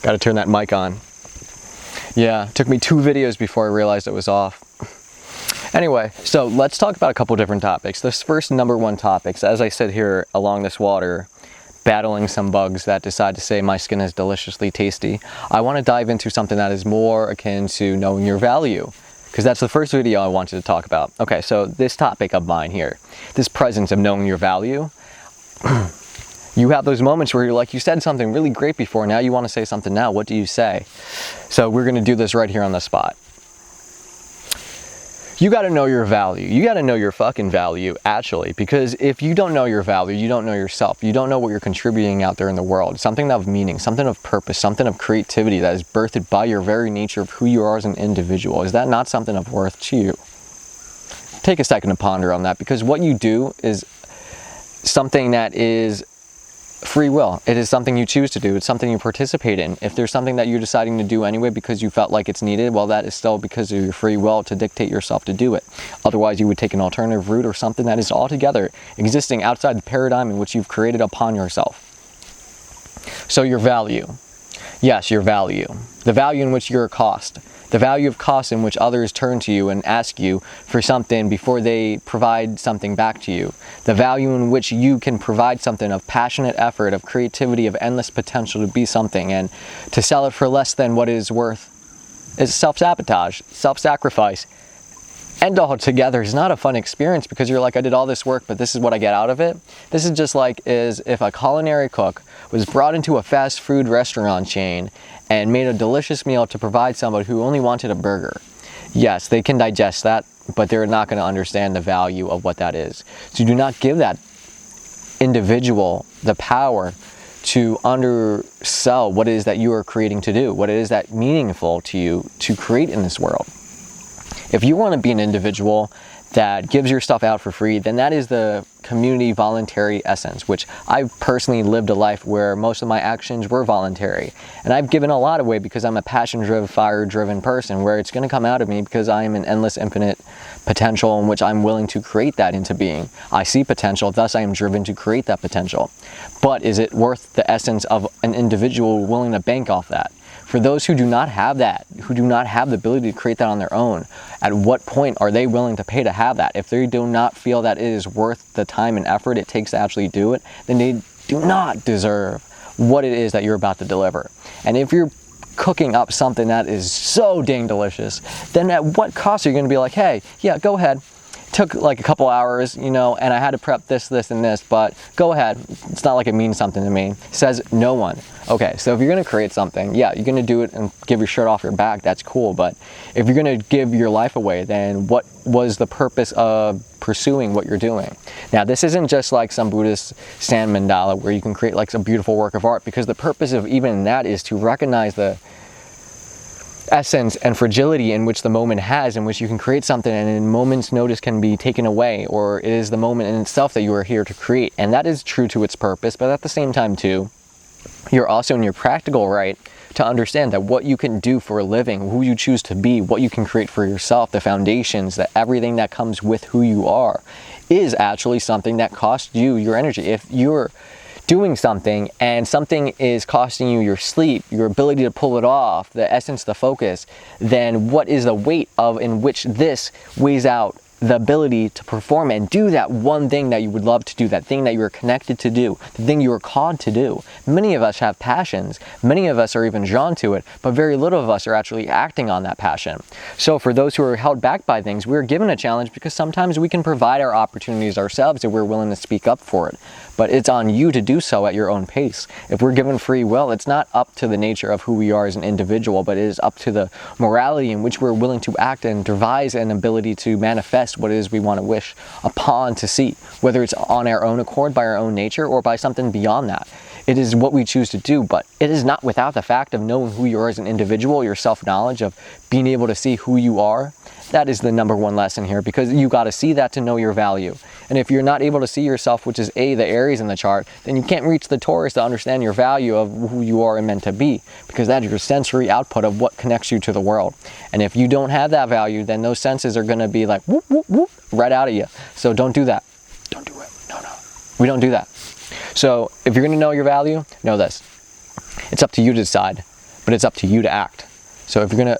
Got to turn that mic on. Yeah, it took me 2 videos before I realized it was off. Anyway, so let's talk about a couple different topics. This first number 1 topic, as I sit here along this water, battling some bugs that decide to say my skin is deliciously tasty, I want to dive into something that is more akin to knowing your value, because that's the first video I wanted to talk about. Okay, so this topic of mine here, this presence of knowing your value, you have those moments where you're like, you said something really great before, now you want to say something now, what do you say? So we're going to do this right here on the spot. You got to know your value. You got to know your fucking value, actually, because if you don't know your value, you don't know yourself. You don't know what you're contributing out there in the world. Something of meaning, something of purpose, something of creativity that is birthed by your very nature of who you are as an individual. Is that not something of worth to you? Take a second to ponder on that, because what you do is something that is free will. It is something you choose to do. It's something you participate in. If there's something that you're deciding to do anyway because you felt like it's needed, well, that is still because of your free will to dictate yourself to do it. Otherwise, you would take an alternative route or something that is altogether existing outside the paradigm in which you've created upon yourself. So your value. Yes, your value. The value in which you're a cost. The value of cost in which others turn to you and ask you for something before they provide something back to you. The value in which you can provide something of passionate effort, of creativity, of endless potential to be something, and to sell it for less than what it is worth is self-sabotage, self-sacrifice. And altogether is not a fun experience, because you're like, I did all this work, but this is what I get out of it. This is just like as if a culinary cook was brought into a fast food restaurant chain and made a delicious meal to provide somebody who only wanted a burger. Yes, they can digest that, but they're not going to understand the value of what that is. So do not give that individual the power to undersell what it is that you are creating to do, what it is that meaningful to you to create in this world. If you want to be an individual that gives your stuff out for free, then that is the community voluntary essence, which I've personally lived a life where most of my actions were voluntary. And I've given a lot away because I'm a passion-driven, fire-driven person, where it's going to come out of me because I am an endless, infinite potential in which I'm willing to create that into being. I see potential, thus I am driven to create that potential. But is it worth the essence of an individual willing to bank off that? For those who do not have that, who do not have the ability to create that on their own, at what point are they willing to pay to have that? If they do not feel that it is worth the time and effort it takes to actually do it, then they do not deserve what it is that you're about to deliver. And if you're cooking up something that is so dang delicious, then at what cost are you going to be like, hey, yeah, go ahead. Took like a couple hours, you know, and I had to prep this, and this, but go ahead. It's not like it means something to me. Says no one. Okay, so if you're going to create something, yeah, you're going to do it and give your shirt off your back. That's cool. But if you're going to give your life away, then what was the purpose of pursuing what you're doing? Now, this isn't just like some Buddhist sand mandala where you can create like some beautiful work of art, because the purpose of even that is to recognize the essence and fragility in which the moment has, in which you can create something and in a moment's notice can be taken away, or it is the moment in itself that you are here to create. And that is true to its purpose, but at the same time too, you're also in your practical right to understand that what you can do for a living, who you choose to be, what you can create for yourself, the foundations, that everything that comes with who you are is actually something that costs you your energy. If you're doing something and something is costing you your sleep, your ability to pull it off, the essence, the focus, then what is the weight of in which this weighs out the ability to perform and do that one thing that you would love to do, that thing that you are connected to do, the thing you are called to do. Many of us have passions. Many of us are even drawn to it, but very little of us are actually acting on that passion. So for those who are held back by things, we're given a challenge because sometimes we can provide our opportunities ourselves if we're willing to speak up for it. But it's on you to do so at your own pace. If we're given free will, it's not up to the nature of who we are as an individual, but it is up to the morality in which we're willing to act and devise an ability to manifest what it is we want to wish upon to see, whether it's on our own accord, by our own nature, or by something beyond that. It is what we choose to do, but it is not without the fact of knowing who you are as an individual, your self-knowledge of being able to see who you are. That is the number one lesson here, because you got to see that to know your value. And if you're not able to see yourself, which is the Aries in the chart, then you can't reach the Taurus to understand your value of who you are and meant to be, because that is your sensory output of what connects you to the world. And if you don't have that value, then those senses are going to be like whoop, whoop, whoop, right out of you. So don't do that. Don't do it. No. We don't do that. So if you're going to know your value, know this. It's up to you to decide. but it's up to you to act. So if you're gonna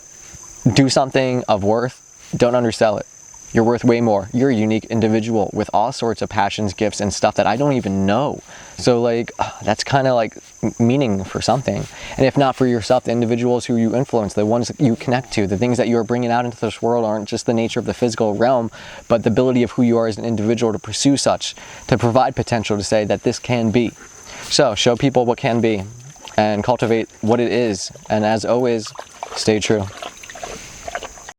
do something of worth, don't undersell it. You're worth way more. You're a unique individual with all sorts of passions, gifts, and stuff that I don't even know. So like, that's kind of like meaning for something. And if not for yourself, the individuals who you influence, the ones that you connect to, the things that you are bringing out into this world aren't just the nature of the physical realm, but the ability of who you are as an individual to pursue such, to provide potential, to say that this can be. So show people what can be and cultivate what it is. And as always, stay true.